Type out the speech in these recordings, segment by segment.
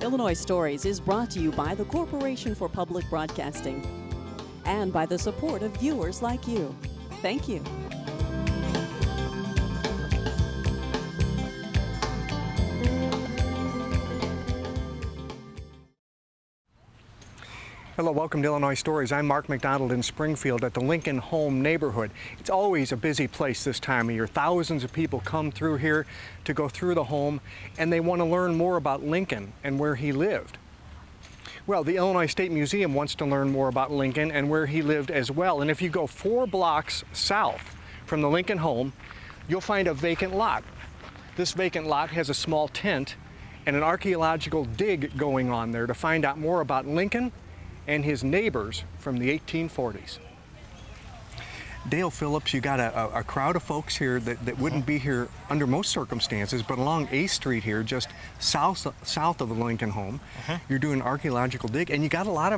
Illinois Stories is brought to you by the Corporation for Public Broadcasting and by the support of viewers like you. Thank you. Hello, welcome to Illinois Stories. I'm Mark McDonald in Springfield at the Lincoln Home neighborhood. It's always a busy place this time of year. Thousands of people come through here to go through the home, and they want to learn more about Lincoln and where he lived. Well, the Illinois State Museum wants to learn more about Lincoln and where he lived as well. And if you go 4 blocks south from the Lincoln home, you'll find a vacant lot. This vacant lot has a small tent and an archaeological dig going on there to find out more about Lincoln and his neighbors from the 1840s. Dale Phillips, you got a crowd of folks here that wouldn't be here under most circumstances, but along 8th Street here, just south of the Lincoln home, you're doing an archaeological dig, and you got a lot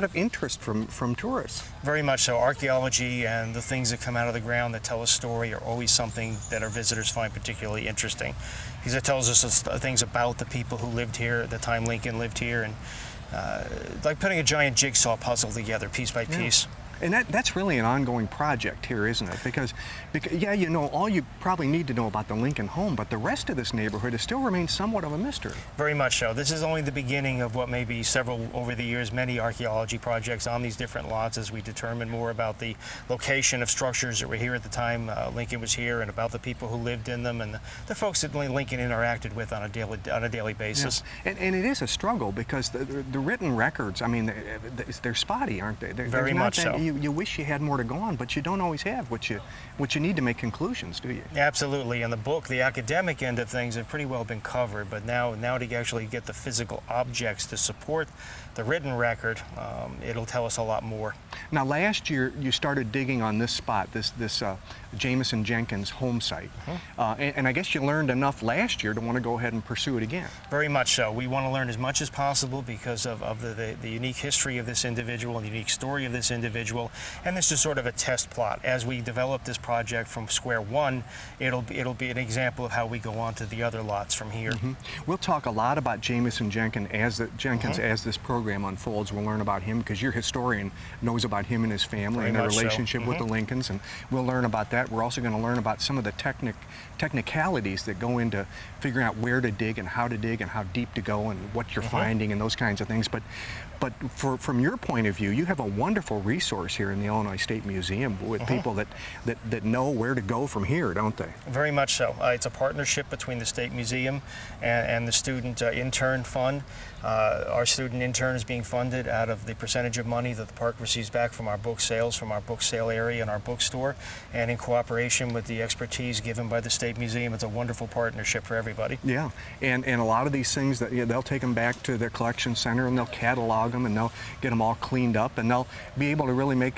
of interest from tourists. Very much so. Archaeology and the things that come out of the ground that tell a story are always something that our visitors find particularly interesting, because it tells us things about the people who lived here at the time Lincoln lived here, and like putting a giant jigsaw puzzle together piece by piece. And that's really an ongoing project here, isn't it? Because, yeah, you know, all you probably need to know about the Lincoln home, but the rest of this neighborhood is still remains somewhat of a mystery. Very much so. This is only the beginning of what may be several, over the years, many archaeology projects on these different lots as we determine more about the location of structures that were here at the time Lincoln was here, and about the people who lived in them, and the folks that Lincoln interacted with on a daily basis. Yeah. And it is a struggle because the written records, I mean, they're spotty, aren't they? Very much so. You wish you had more to go on, but you don't always have what you need to make conclusions, do you? Absolutely. And the book, the academic end of things, have pretty well been covered, but now to actually get the physical objects to support the written record, it'll tell us a lot more. Now, last year you started digging on this spot, this Jameson Jenkins home site, and I guess you learned enough last year to want to go ahead and pursue it again. Very much so. We want to learn as much as possible because of the unique history of this individual and the unique story of this individual, and this is sort of a test plot. As we develop this project from square one, it'll be an example of how we go on to the other lots from here. We'll talk a lot about Jameson Jenkins as this program unfolds. We'll learn about him because your historian knows about him and his family and their relationship with the Lincolns, and we'll learn about that. We're also going to learn about some of the technicalities that go into figuring out where to dig and how deep to go and what you're finding and those kinds of things. But from your point of view, you have a wonderful resource here in the Illinois State Museum with people that know where to go from here, don't they? Very much so. It's a partnership between the State Museum and the Student Intern Fund. Our student intern is being funded out of the percentage of money that the park receives back from our book sales, from our book sale area and our bookstore, and in cooperation with the expertise given by the State Museum. It's a wonderful partnership for everybody. Yeah, and a lot of these things, they'll take them back to their collection center and they'll catalog them and they'll get them all cleaned up, and they'll be able to really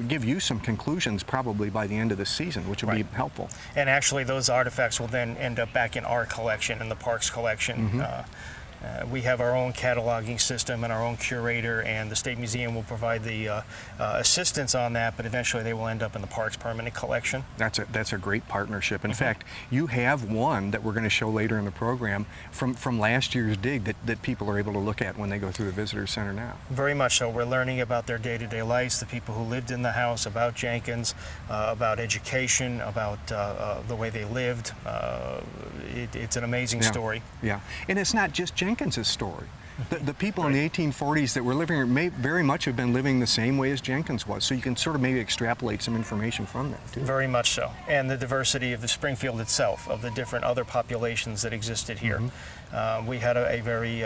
give you some conclusions probably by the end of the season, which will be helpful. And actually those artifacts will then end up back in our collection, in the park's collection. We have our own cataloging system and our own curator, and the State Museum will provide the assistance on that, but eventually they will end up in the park's permanent collection. That's a great partnership. In fact, you have one that we're going to show later in the program from last year's dig that people are able to look at when they go through the visitor center now. Very much so. We're learning about their day-to-day lives, the people who lived in the house, about Jenkins, about education, about the way they lived. It's an amazing story. Yeah, and it's not just Jenkins' story. The people in the 1840s that were living here may very much have been living the same way as Jenkins was, so you can sort of maybe extrapolate some information from that, too. Very much so. And the diversity of the Springfield itself, of the different other populations that existed here. We had a very,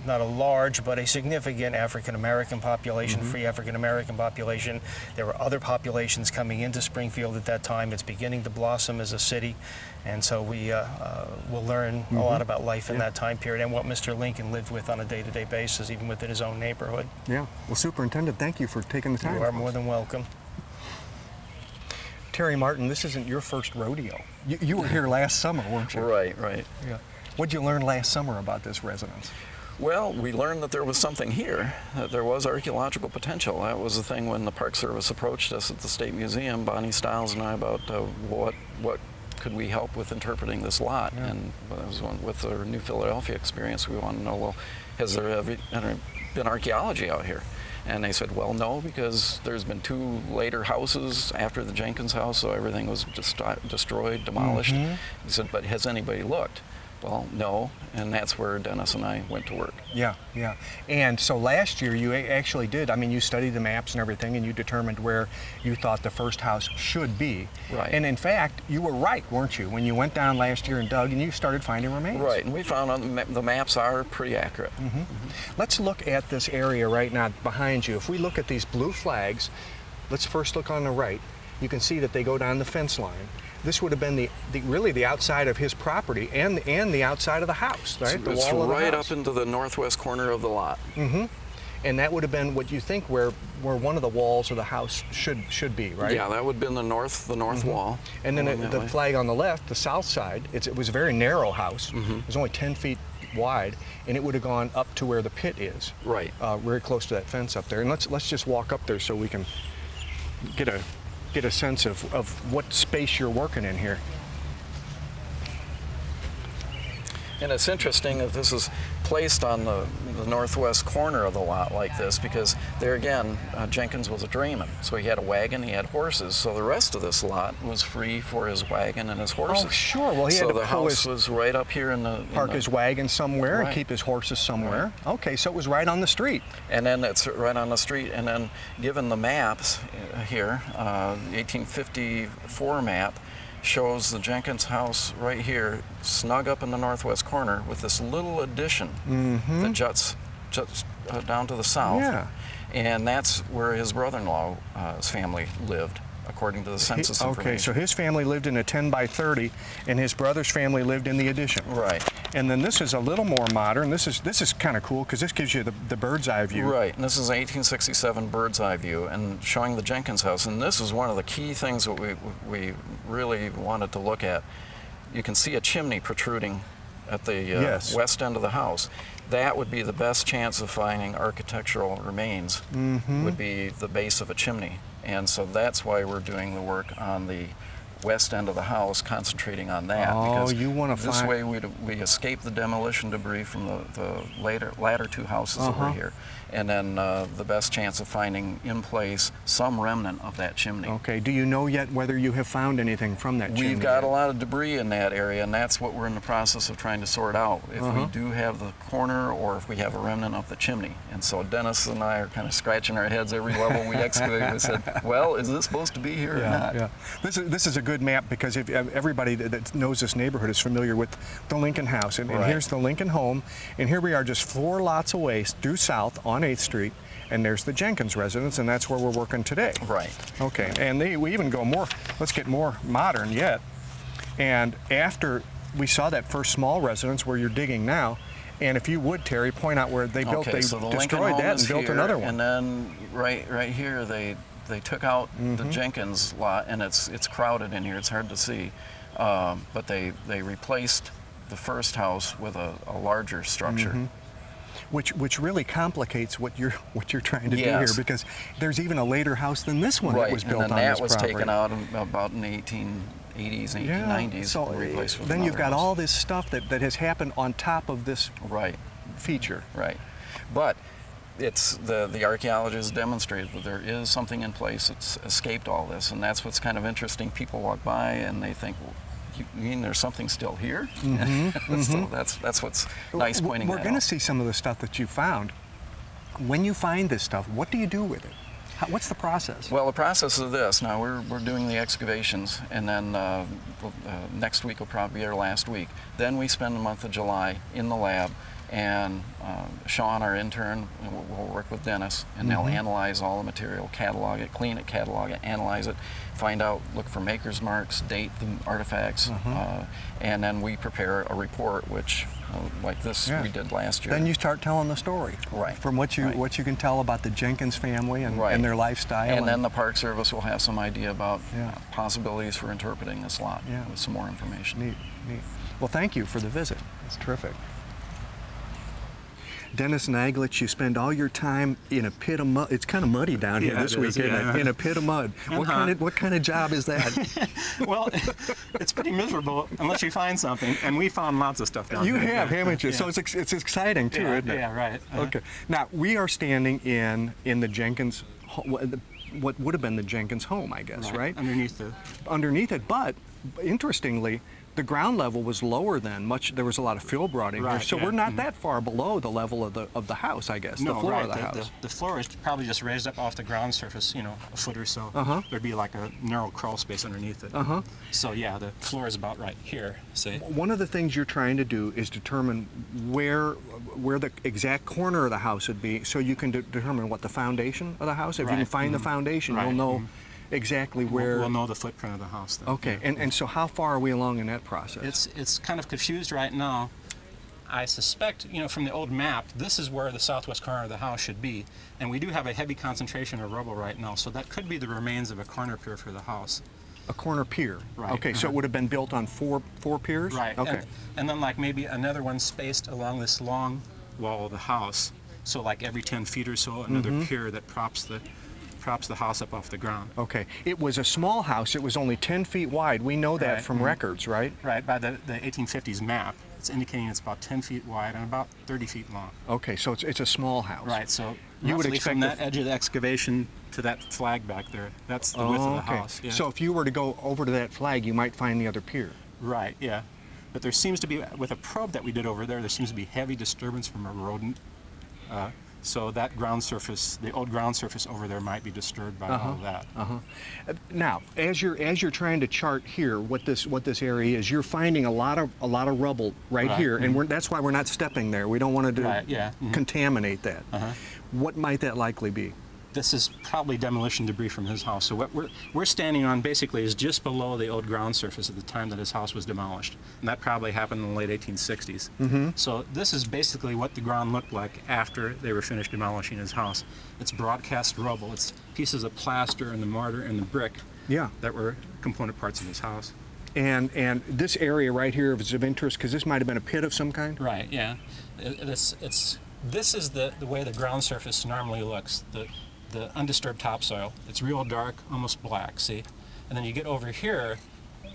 not a large, but a significant African-American population, free African-American population. There were other populations coming into Springfield at that time. It's beginning to blossom as a city. And so we will learn a lot about life in that time period and what Mr. Lincoln lived with on a day-to-day basis, even within his own neighborhood. Yeah. Well, Superintendent, thank you for taking the time. You are more than welcome. Terry Martin, this isn't your first rodeo. You were here last summer, weren't you? Right. Yeah. What did you learn last summer about this residence? Well, we learned that there was something here, that there was archaeological potential. That was the thing when the Park Service approached us at the State Museum, Bonnie Stiles and I, about what could we help with interpreting this lot? Yeah. And with our New Philadelphia experience, we wanted to know, well, has there ever been archaeology out here? And they said, well, no, because there's been 2 later houses after the Jenkins house, so everything was destroyed, demolished. Mm-hmm. He said, but has anybody looked? Well, no, and that's where Dennis and I went to work. Yeah, yeah. And so last year you actually did, I mean, you studied the maps and everything, and you determined where you thought the first house should be. Right. And in fact, you were right, weren't you, when you went down last year and dug and you started finding remains? Right, and we found the maps are pretty accurate. Mm-hmm. Let's look at this area right now behind you. If we look at these blue flags, let's first look on the right. You can see that they go down the fence line. This would have been really the outside of his property and the outside of the house, right? It's right up into the northwest corner of the lot. Mm-hmm. And that would have been what you think where one of the walls of the house should be, right? Yeah, that would have been the north mm-hmm. wall. And then the flag on the left, the south side, it was a very narrow house. Mm-hmm. It was only 10 feet wide, and it would have gone up to where the pit is. Right. Very close to that fence up there. And let's just walk up there so we can get a sense of what space you're working in here. And it's interesting that this is placed on the northwest corner of the lot like this, because there again, Jenkins was a drayman. So he had a wagon, he had horses, so the rest of this lot was free for his wagon and his horses. Oh, sure. Well, he had so to the house was right up here in the... Park his wagon somewhere Right. and keep his horses somewhere. Right. Okay, so it was right on the street. And then it's right on the street, and then given the maps here, 1854 map, shows the Jenkins house right here, snug up in the northwest corner, with this little addition mm-hmm. that juts down to the south. Yeah. And that's where his brother-in-law's family lived, according to the census information. Okay, so his family lived in a 10 by 30, and his brother's family lived in the addition. Right. And then this is a little more modern. This is kind of cool because this gives you the bird's eye view. Right, and this is an 1867 bird's eye view, and showing the Jenkins house. And this is one of the key things that we really wanted to look at. You can see a chimney protruding at the yes. west end of the house. That would be the best chance of finding architectural remains, mm-hmm. would be the base of a chimney. And so that's why we're doing the work on the west end of the house, concentrating on that. Oh, because you want to this way we escape the demolition debris from the latter 2 houses over here. And then the best chance of finding in place some remnant of that chimney. Okay, do you know yet whether you have found anything from that chimney? We've got a lot of debris in that area, and that's what we're in the process of trying to sort out. If we do have the corner, or if we have a remnant of the chimney. And so Dennis and I are kind of scratching our heads every level we excavate and said, well, is this supposed to be here or not? Yeah. This is a good map, because if everybody that knows this neighborhood is familiar with the Lincoln house. And Right. here's the Lincoln home, and here we are just 4 lots away, due south on 8th Street, and there's the Jenkins residence, and that's where we're working today. Right. Okay, and we even go more, let's get more modern yet. And after we saw that first small residence where you're digging now, and if you would, Terry, point out where they built, so the Lincoln destroyed home that is and built here, another one. And then right here they took out the Jenkins lot, and it's crowded in here, it's hard to see. But they replaced the first house with a larger structure. Which really complicates what you're trying to do here, Yes. because there's even a later house than this one Right, that was built and on then this that was property. taken out about in the 1880s, 1890s, so and replaced with then you've another got house. all this stuff that has happened on top of this Right, feature. right. But it's the archaeologists demonstrated that there is something in place that's escaped all this, and that's what's kind of interesting. People walk by and they think, well, you mean there's something still here? So that's what's nice pointing We're that going to out. see some of the stuff that you found. When you find this stuff, what do you do with it? What's the process? Well, the process is this. Now we're doing the excavations, and then next week will probably be our last week. Then we spend the month of July in the lab, and Sean, our intern, will work with Dennis, and they'll analyze all the material, catalog it, clean it, catalog it, analyze it, find out, look for maker's marks, date the artifacts, and then we prepare a report, which, like this, we did last year. Then you start telling the story. Right. From what you can tell about the Jenkins family and, Right. and their lifestyle. And then the Park Service will have some idea about Yeah. possibilities for interpreting this lot with some more information. Neat. Well, thank you for the visit. It's terrific. Dennis Naglich, you spend all your time in a pit of mud. It's kind of muddy down here this week, isn't it? In a pit of mud. What kind of job is that? Well, it's pretty miserable unless you find something, and we found lots of stuff down here. You have, haven't you? Yeah. So it's exciting too, isn't it? Yeah, right. Okay. Now we are standing in the Jenkins, what would have been the Jenkins home, I guess, right? Underneath it, but interestingly, the ground level was lower then. There was a lot of fill brought in here, so we're not that far below the level of the house, I guess. No, the floor right. of the house. The floor is probably just raised up off the ground surface, a foot or so. There'd be like a narrow crawl space underneath it. So yeah, the floor is about right here. See. One of the things you're trying to do is determine where the exact corner of the house would be, so you can determine what the foundation of the house. If you can find the foundation, you'll know exactly where. We'll know the footprint of the house then. Okay, and so how far are we along in that process? It's kind of confused right now. I suspect, from the old map, this is where the southwest corner of the house should be, and we do have a heavy concentration of rubble right now, so that could be the remains of a corner pier for the house. A corner pier. Right. Okay, so it would have been built on four piers? Right. Okay. And then like maybe another one spaced along this long wall of the house, so like every 10 feet or so, another pier that props the house up off the ground. Okay. It was a small house. It was only 10 feet wide. We know that from records, right? Right. By the 1850s map, it's indicating it's about 10 feet wide and about 30 feet long. Okay, so it's a small house. Right. So you would expect from that edge of the excavation to that flag back there, that's the width of the house. Yeah. So if you were to go over to that flag, you might find the other pier. Right. Yeah. But there seems to be, with a probe that we did over there seems to be heavy disturbance from a rodent. So that ground surface, the old ground surface over there, might be disturbed by all of that. Now, as you're trying to chart here what this area is, you're finding a lot of rubble right here, and that's why we're not stepping there. We don't want to contaminate that. What might that likely be? This is probably demolition debris from his house. So what we're standing on basically is just below the old ground surface at the time that his house was demolished. And that probably happened in the late 1860s. So this is basically what the ground looked like after they were finished demolishing his house. It's broadcast rubble. It's pieces of plaster and the mortar and the brick that were component parts of his house. And this area right here is of interest because this might have been a pit of some kind? Right, yeah. This is the way the ground surface normally looks. The undisturbed topsoil. It's real dark, almost black, see? And then you get over here,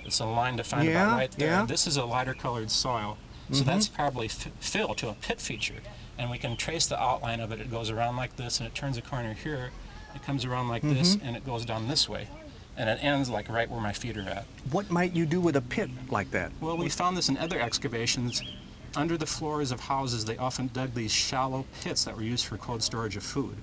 it's a line defined about right there. Yeah. This is a lighter colored soil. So that's probably fill to a pit feature. And we can trace the outline of it. It goes around like this, and it turns a corner here. It comes around like this, and it goes down this way. And it ends like right where my feet are at. What might you do with a pit like that? Well, we found this in other excavations. Under the floors of houses, they often dug these shallow pits that were used for cold storage of food.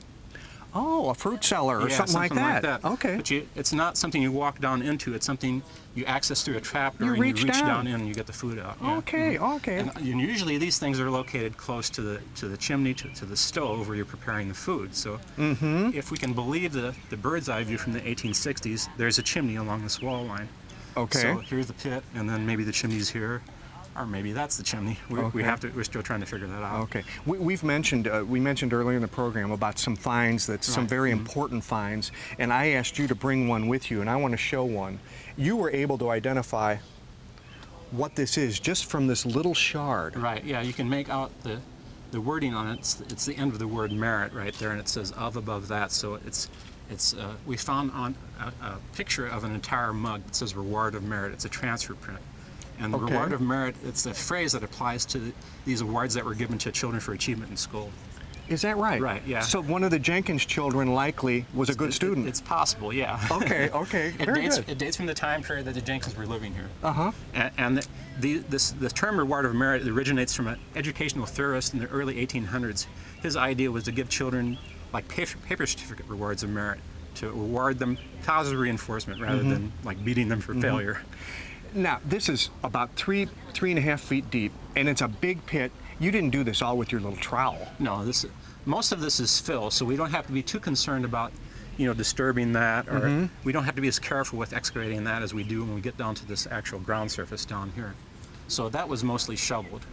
Oh, a fruit cellar or something like that. Okay. But it's not something you walk down into. It's something you access through a trapdoor and you reach down in and you get the food out. Okay, okay. And usually these things are located close to the chimney, to the stove where you're preparing the food. So if we can believe the bird's eye view from the 1860s, there's a chimney along this wall line. Okay. So here's the pit, and then maybe the chimney's here. Or maybe that's the chimney. We're still trying to figure that out. Okay. We mentioned earlier in the program about some finds, some very important finds, and I asked you to bring one with you, and I want to show one. You were able to identify what this is just from this little shard. Right. Yeah. You can make out the wording on it. It's the end of the word merit right there, and it says of above that. So we found on a picture of an entire mug that says reward of merit. It's a transfer print. And the reward of merit, it's a phrase that applies to these awards that were given to children for achievement in school. Is that right? Right, yeah. So one of the Jenkins children likely was a good student. It's possible, yeah. Okay, very good. It dates from the time period that the Jenkins were living here. And the term reward of merit originates from an educational theorist in the early 1800s. His idea was to give children like paper certificate rewards of merit, to reward them positive reinforcement rather than like beating them for failure. Now, this is about 3.5 feet deep, and it's a big pit. You didn't do this all with your little trowel. No, most of this is fill, so we don't have to be too concerned about, disturbing that, or we don't have to be as careful with excavating that as we do when we get down to this actual ground surface down here. So that was mostly shoveled,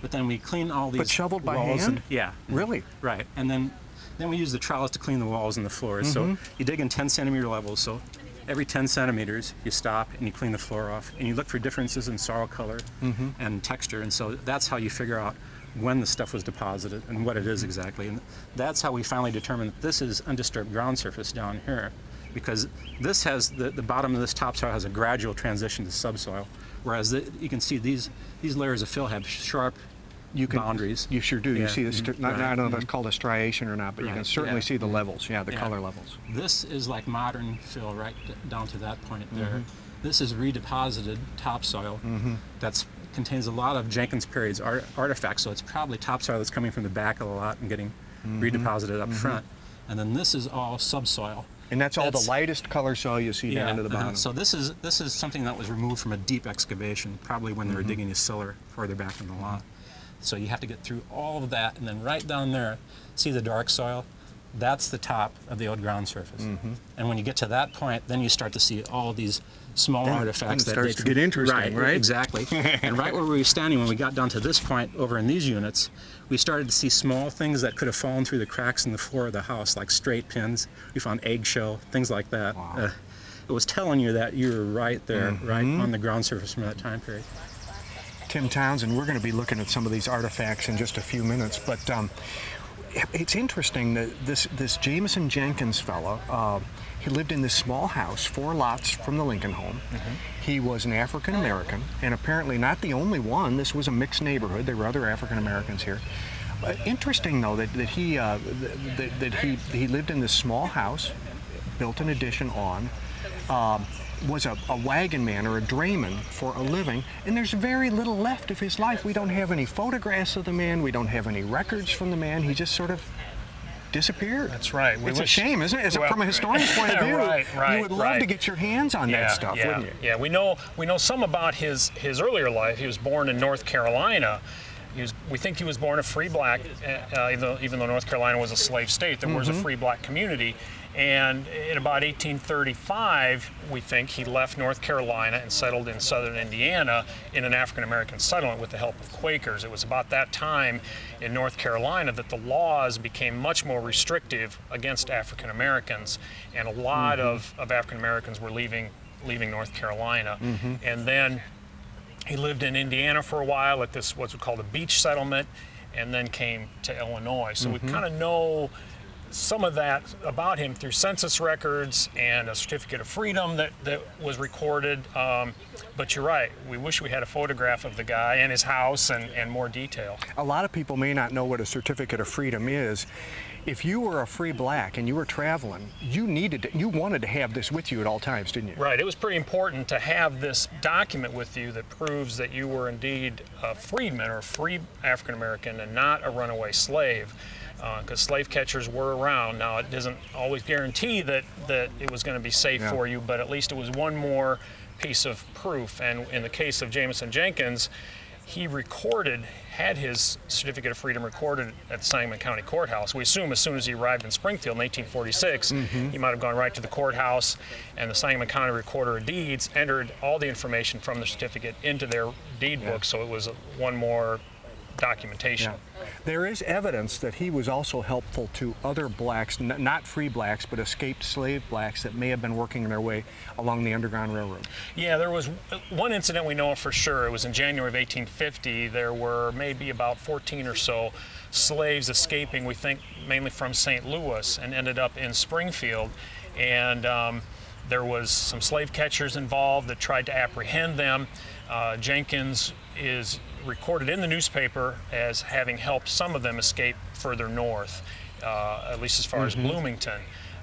but then we clean all these. But shoveled by walls hand? Yeah. Really? Right, and then we use the trowels to clean the walls and the floors. So you dig in 10-centimeter levels. So every 10 centimeters, you stop and you clean the floor off, and you look for differences in soil color and texture, and so that's how you figure out when the stuff was deposited and what it is exactly. And that's how we finally determined that this is undisturbed ground surface down here, because this has, the bottom of this topsoil has a gradual transition to subsoil, whereas you can see these layers of fill have sharp boundaries. You sure do. Yeah. You see this, I don't know if that's called a striation or not, but you Right. can certainly Yeah. see the levels, the color levels. This is like modern fill right down to that point there. This is redeposited topsoil that contains a lot of Jenkins period's artifacts, so it's probably topsoil that's coming from the back of the lot and getting redeposited up front. And then this is all subsoil. And that's all the lightest color soil you see down to the bottom. So this is something that was removed from a deep excavation, probably when they were digging a cellar further back in the lot. So you have to get through all of that, and then right down there, see the dark soil? That's the top of the old ground surface. And when you get to that point, then you start to see all these small artifacts. It starts to get interesting, right? Exactly. And right where we were standing when we got down to this point over in these units, we started to see small things that could have fallen through the cracks in the floor of the house, like straight pins. We found eggshell, things like that. Wow. It was telling you that you were right there, right on the ground surface from that time period. Tim Townsend, we're going to be looking at some of these artifacts in just a few minutes, but it's interesting that this Jameson Jenkins fellow, he lived in this small house, 4 lots from the Lincoln home. He was an African American, and apparently not the only one. This was a mixed neighborhood. There were other African Americans here. Interesting, though, that he lived in this small house, built an addition on, was a wagon man or a drayman for a living, and there's very little left of his life. We don't have any photographs of the man. We don't have any records from the man. He just sort of disappeared. That's right. It's a shame, isn't it? From a historian's point of view, you would love to get your hands on that stuff, wouldn't you? Yeah, we know some about his earlier life. He was born in North Carolina. We think he was born a free black, even though North Carolina was a slave state. There was a free black community. And in about 1835, we think he left North Carolina and settled in southern Indiana in an African-American settlement with the help of Quakers. It was about that time in North Carolina that the laws became much more restrictive against African-Americans, and a lot of African-Americans were leaving North Carolina. And then he lived in Indiana for a while at this what's called a beach settlement, and then came to Illinois. So we kind of know some of that about him through census records and a certificate of freedom that was recorded. But you're right, we wish we had a photograph of the guy and his house and more detail. A lot of people may not know what a certificate of freedom is. If you were a free black and you were traveling, you wanted to have this with you at all times, didn't you? Right, it was pretty important to have this document with you that proves that you were indeed a freedman or a free African American and not a runaway slave. Because slave catchers were around. Now, it doesn't always guarantee that it was going to be safe for you, but at least it was one more piece of proof. And in the case of Jameson Jenkins, he had his certificate of freedom recorded at the Sangamon County Courthouse. We assume as soon as he arrived in Springfield in 1846, he might have gone right to the courthouse, and the Sangamon County Recorder of Deeds entered all the information from the certificate into their deed book, so it was one more documentation. There is evidence that he was also helpful to other blacks, not free blacks, but escaped slave blacks that may have been working their way along the Underground Railroad. Yeah, there was one incident we know of for sure. It was in January of 1850. There were maybe about 14 or so slaves escaping, we think mainly from St. Louis, and ended up in Springfield. And there was some slave catchers involved that tried to apprehend them. Jenkins is recorded in the newspaper as having helped some of them escape further north, at least as far as Bloomington.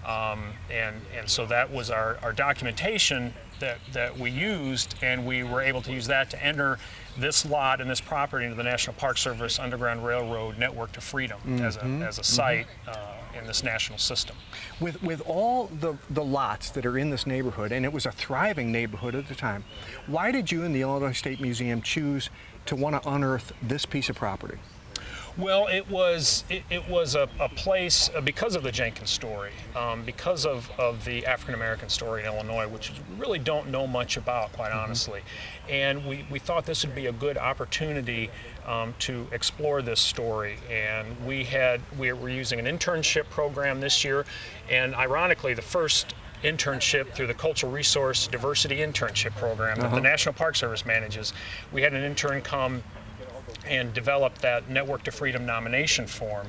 And so that was our documentation that we used, and we were able to use that to enter this lot and this property into the National Park Service Underground Railroad Network to Freedom as a site in this national system. With all the lots that are in this neighborhood, and it was a thriving neighborhood at the time, why did you and the Illinois State Museum choose to want to unearth this piece of property? Well, it was a place because of the Jenkins story, because of the African American story in Illinois, which we really don't know much about, quite honestly. And we thought this would be a good opportunity to explore this story. And we were using an internship program this year, and ironically, the first internship through the Cultural Resource Diversity Internship Program that the National Park Service manages. We had an intern come and developed that Network to Freedom nomination form.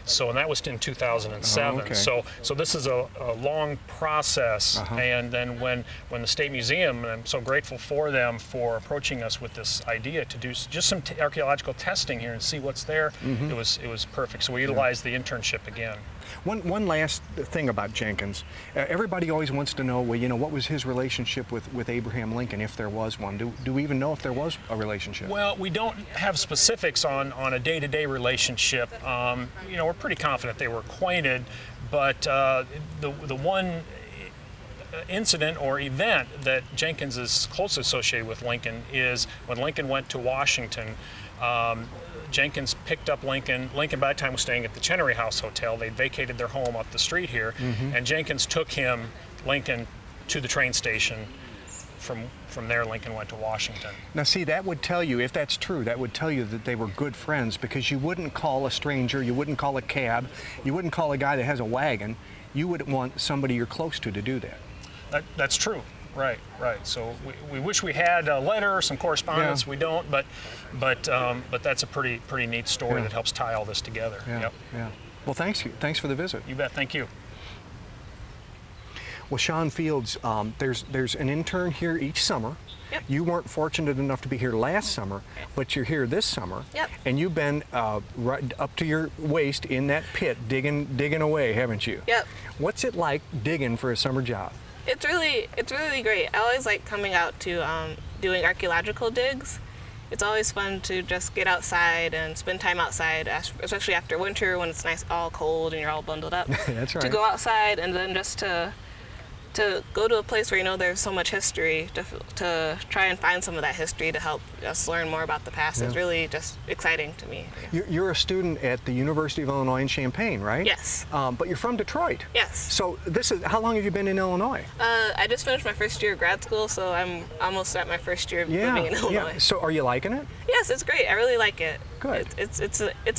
So, and that was in 2007. Oh, okay. So this is a long process. And then when the State Museum, and I'm so grateful for them for approaching us with this idea to do just some archaeological testing here and see what's there, it was perfect. So we utilized the internship again. One last thing about Jenkins. Everybody always wants to know, well, you know, what was his relationship with Abraham Lincoln, if there was one? Do we even know if there was a relationship? Well, we don't have specifics on a day-to-day relationship. You know, we're pretty confident they were acquainted, but the one incident or event that Jenkins is closely associated with Lincoln is when Lincoln went to Washington. Jenkins picked up Lincoln. Lincoln, by that time, was staying at the Chenery House Hotel. They'd vacated their home up the street here, and Jenkins took Lincoln, to the train station. From there, Lincoln went to Washington. Now, see, that would tell you, if that's true, that would tell you that they were good friends, because you wouldn't call a stranger, you wouldn't call a cab, you wouldn't call a guy that has a wagon. You would want somebody you're close to do that. That's true. Right. So we wish we had a letter or some correspondence. We don't, but that's a pretty neat story that helps tie all this together. Yeah. Well, thanks for the visit. You bet. Thank you. Well, Sean Fields, there's an intern here each summer. Yep. You weren't fortunate enough to be here last summer, but you're here this summer. Yep. And you've been right up to your waist in that pit digging away, haven't you? Yep. What's it like digging for a summer job? It's really great. I always like coming out to doing archaeological digs. It's always fun to just get outside and spend time outside, especially after winter when it's nice, all cold, and you're all bundled up. That's right. To go outside and then just to go to a place where you know there's so much history, to try and find some of that history to help us learn more about the past is really just exciting to me. You're a student at the University of Illinois in Champaign, right? Yes. But you're from Detroit. Yes. So how long have you been in Illinois? I just finished my first year of grad school, so I'm almost at my first year of living in Illinois. Yeah. So are you liking it? Yes, it's great. I really like it. Good. It's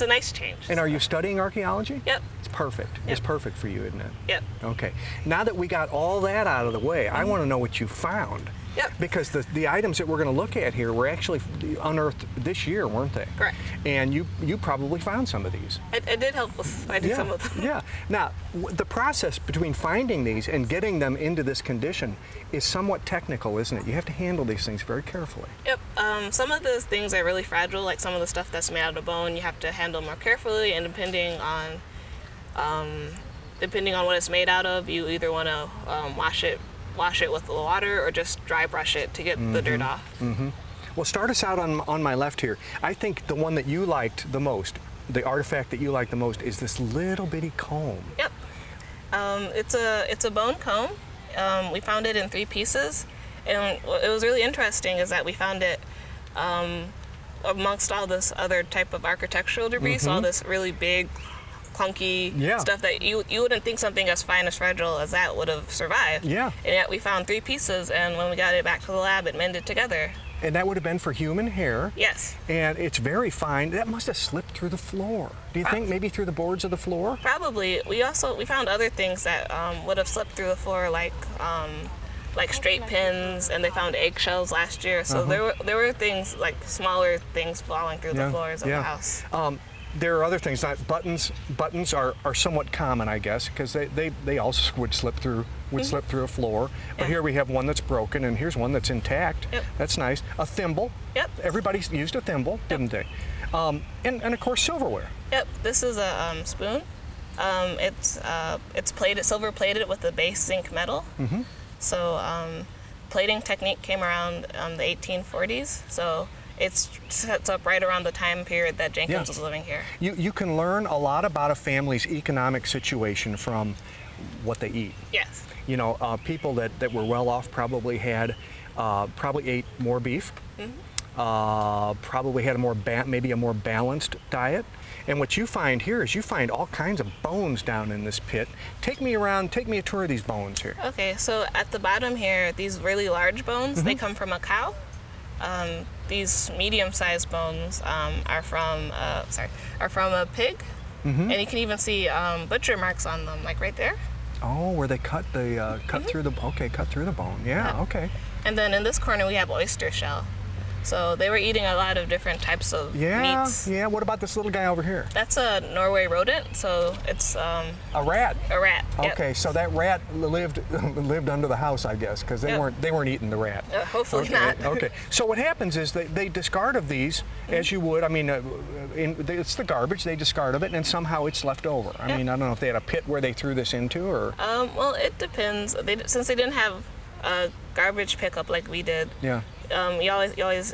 a nice change. And are you studying archaeology? Yep. It's perfect. Yep. It's perfect for you, isn't it? Yep. Okay. Now that we got all that out of the way, I want to know what you found. Yep. Because the items that we're going to look at here were actually unearthed this year, weren't they? Correct. And you probably found some of these. I did help with finding some of them. Yeah. Now, the process between finding these and getting them into this condition is somewhat technical, isn't it? You have to handle these things very carefully. Yep. Some of those things are really fragile, like some of the stuff that's made out of bone. You have to handle more carefully, and depending on what it's made out of, you either want to wash it with the water or just dry brush it to get the dirt off. Well, start us out on my left here. I think the one that you liked the most, the artifact that you liked the most, is this little bitty comb. Yep. It's a bone comb. We found it in 3 pieces, and what it was really interesting is that we found it amongst all this other type of architectural debris, so all this really big, clunky stuff that you wouldn't think something as fine as fragile as that would have survived. Yeah. And yet we found 3 pieces, and when we got it back to the lab, it mended together. And that would have been for human hair. Yes. And it's very fine. That must have slipped through the floor. Do you think maybe through the boards of the floor? Probably. We found other things that would have slipped through the floor, like straight pins, and they found eggshells last year. So there were things like smaller things falling through the floors of the house. There are other things. Buttons are somewhat common, I guess, because they also would slip through a floor. But here we have one that's broken, and here's one that's intact. Yep. That's nice. A thimble. Yep. Everybody's used a thimble, didn't they? And of course silverware. Yep. This is a spoon. It's plated, silver plated with a base zinc metal. So plating technique came around the 1840s. So it sets up right around the time period that Jenkins was living here. You can learn a lot about a family's economic situation from what they eat. Yes. You know, people that were well off probably ate more beef, probably had maybe a more balanced diet. And what you find here is you find all kinds of bones down in this pit. Take me a tour of these bones here. Okay, so at the bottom here, these really large bones, they come from a cow. These medium-sized bones are from a pig, and you can even see butcher marks on them, like right there. Oh, where they cut through the bone. Yeah, okay. And then in this corner we have oyster shell. So they were eating a lot of different types of meats. Yeah. What about this little guy over here? That's a Norway rodent, so it's A rat. a rat. Yep. Okay, so that rat lived under the house, I guess, because they weren't eating the rat. Hopefully not. Okay. So what happens is they discard of these as you would. I mean, it's the garbage they discard of it, and somehow it's left over. I mean, I don't know if they had a pit where they threw this into, or. Well, it depends. Since they didn't have a garbage pickup like we did. Yeah. You always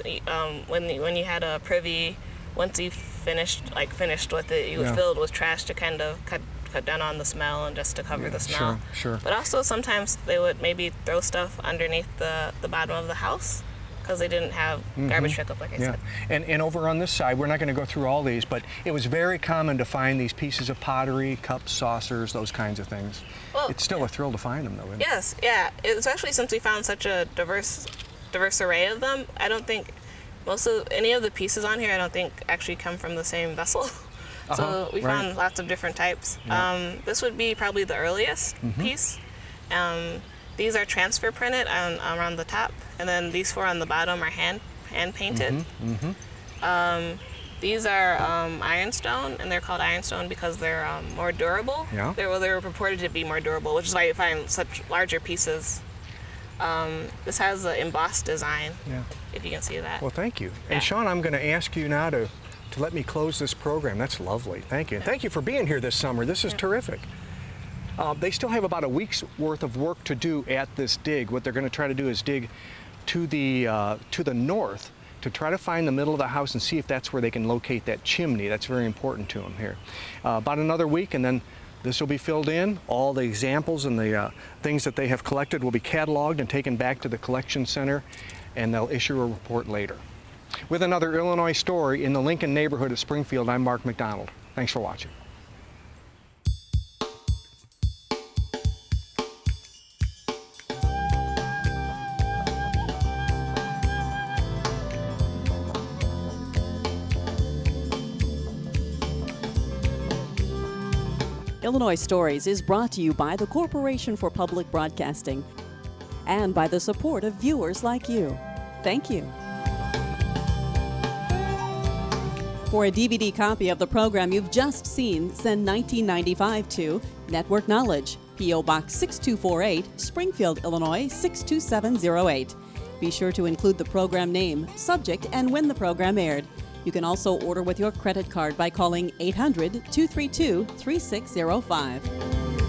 when you had a privy, once you finished with it, you would fill it with trash to kind of cut down on the smell and just to cover the smell. Sure. But also sometimes they would maybe throw stuff underneath the bottom of the house because they didn't have garbage pickup, like I said. And over on this side, we're not going to go through all these, but it was very common to find these pieces of pottery, cups, saucers, those kinds of things. Well, it's still a thrill to find them, though, isn't it? Yes, yeah. Especially since we found such a diverse array of them. I don't think any of the pieces on here, I don't think actually come from the same vessel. So we found lots of different types. Yeah. This would be probably the earliest piece. These are transfer printed around the top, and then these four on the bottom are hand painted. These are ironstone, and they're called ironstone because they're more durable. Yeah. They were purported to be more durable, which is why you find such larger pieces. This has an embossed design, if you can see that. Well, thank you. Yeah. And Sean, I'm going to ask you now to let me close this program. That's lovely. Thank you. And thank you for being here this summer. This is terrific. They still have about a week's worth of work to do at this dig. What they're going to try to do is dig to the north to try to find the middle of the house and see if that's where they can locate that chimney. That's very important to them here. About another week, and then this will be filled in. All the examples and the things that they have collected will be cataloged and taken back to the collection center, and they'll issue a report later. With another Illinois story in the Lincoln neighborhood of Springfield, I'm Mark McDonald. Thanks for watching. Illinois Stories is brought to you by the Corporation for Public Broadcasting and by the support of viewers like you. Thank you. For a DVD copy of the program you've just seen, send 1995 to Network Knowledge, P.O. Box 6248, Springfield, Illinois 62708. Be sure to include the program name, subject, and when the program aired. You can also order with your credit card by calling 800-232-3605.